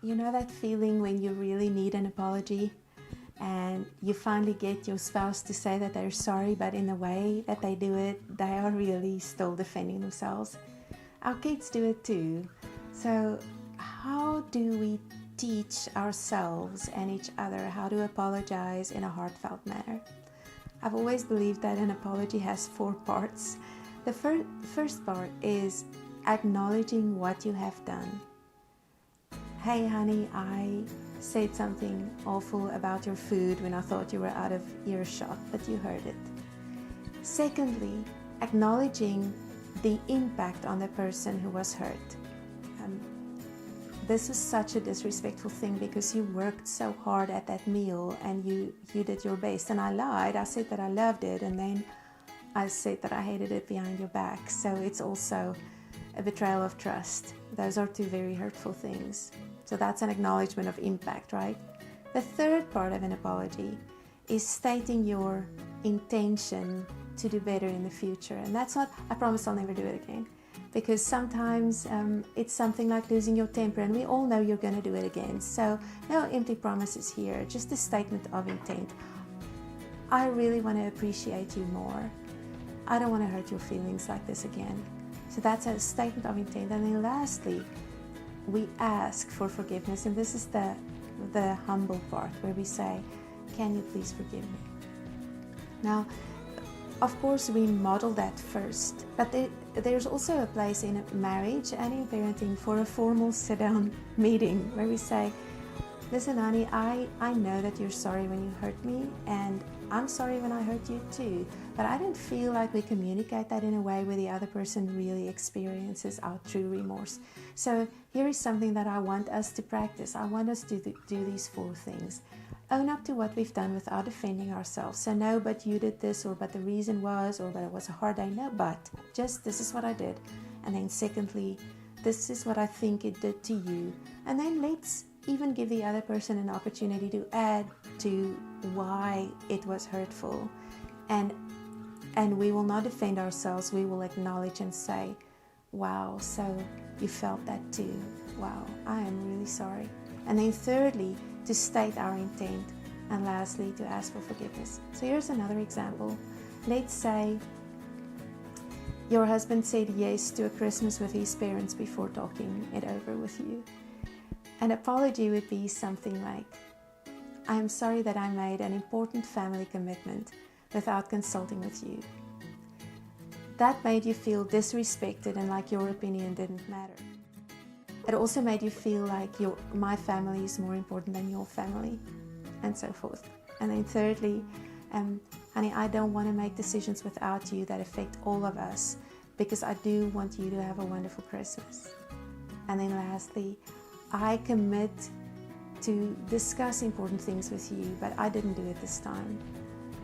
You know that feeling when you really need an apology and you finally get your spouse to say that they're sorry, but in the way that they do it, they are really still defending themselves. Our kids do it too. So how do we teach ourselves and each other how to apologize in a heartfelt manner? I've always believed that an apology has 4 parts. The first part is acknowledging what you have done. Hey honey, I said something awful about your food when I thought you were out of earshot, but you heard it. Secondly, acknowledging the impact on the person who was hurt. This is such a disrespectful thing because you worked so hard at that meal and you did your best. And I lied. I said that I loved it, and then I said that I hated it behind your back. So it's also a betrayal of trust. Those are 2 very hurtful things. So that's an acknowledgement of impact, right? The third part of an apology is stating your intention to do better in the future. And that's not, I promise I'll never do it again. Because sometimes it's something like losing your temper, and we all know you're going to do it again. So no empty promises here, just a statement of intent. I really want to appreciate you more. I don't want to hurt your feelings like this again. So that's a statement of intent. And then lastly, we ask for forgiveness. And this is the humble part where we say, can you please forgive me? Now, of course, we model that first, but there's also a place in marriage and in parenting for a formal sit-down meeting where we say, listen, honey, I know that you're sorry when you hurt me, and I'm sorry when I hurt you too, but I don't feel like we communicate that in a way where the other person really experiences our true remorse. So here is something that I want us to practice. I want us to do these 4 things. Own up to what we've done without defending ourselves. So no, but you did this, or but the reason was, or but it was a hard day. No, but just this is what I did. And then secondly, this is what I think it did to you. And then let's even give the other person an opportunity to add to why it was hurtful. And we will not defend ourselves. We will acknowledge and say, wow, so you felt that too. Wow, I am really sorry. And then thirdly, to state our intent, and lastly, to ask for forgiveness. So here's another example. Let's say your husband said yes to a Christmas with his parents before talking it over with you. An apology would be something like, I am sorry that I made an important family commitment without consulting with you. That made you feel disrespected and like your opinion didn't matter. It also made you feel like my family is more important than your family, and so forth. And then thirdly, honey, I don't want to make decisions without you that affect all of us, because I do want you to have a wonderful Christmas. And then lastly, I commit to discuss important things with you, but I didn't do it this time.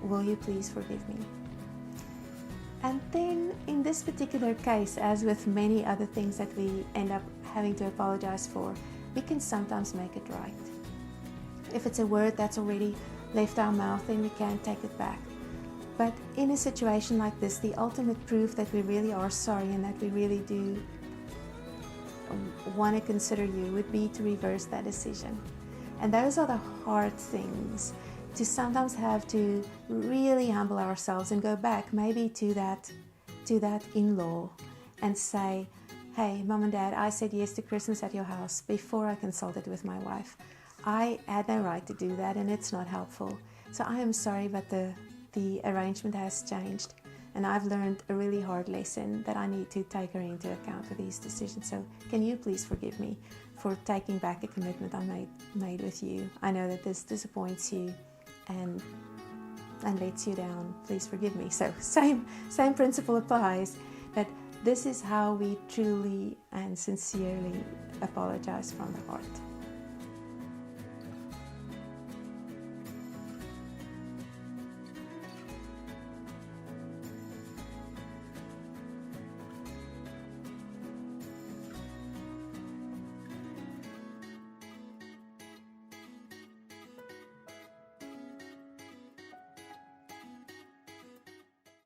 Will you please forgive me? And then in this particular case, as with many other things that we end up having to apologize for, we can sometimes make it right. If it's a word that's already left our mouth, then we can't take it back. But in a situation like this, the ultimate proof that we really are sorry and that we really do want to consider you would be to reverse that decision. And those are the hard things, to sometimes have to really humble ourselves and go back maybe to that in-law and say, hey, Mom and Dad, I said yes to Christmas at your house before I consulted with my wife. I had no right to do that, and it's not helpful. So I am sorry, but the arrangement has changed, and I've learned a really hard lesson that I need to take her into account for these decisions. So can you please forgive me for taking back a commitment I made with you? I know that this disappoints you and lets you down. Please forgive me. So same principle applies, but this is how we truly and sincerely apologize from the heart.